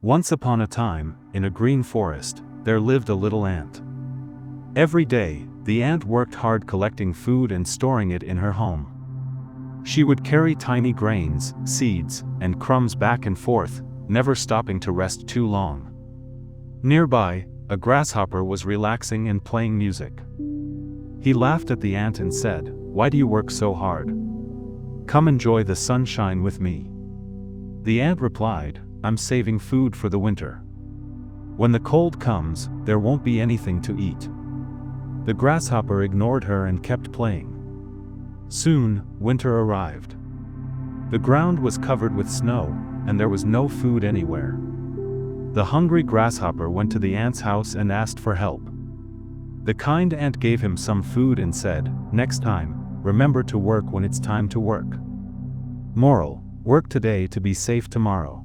Once upon a time, in a green forest, there lived a little ant. Every day, the ant worked hard collecting food and storing it in her home. She would carry tiny grains, seeds, and crumbs back and forth, never stopping to rest too long. Nearby, a grasshopper was relaxing and playing music. He laughed at the ant and said, "Why do you work so hard? Come enjoy the sunshine with me." The ant replied, "I'm saving food for the winter. When the cold comes, there won't be anything to eat." The grasshopper ignored her and kept playing. Soon, winter arrived. The ground was covered with snow, and there was no food anywhere. The hungry grasshopper went to the ant's house and asked for help. The kind ant gave him some food and said, "Next time, remember to work when it's time to work." Moral: work today to be safe tomorrow.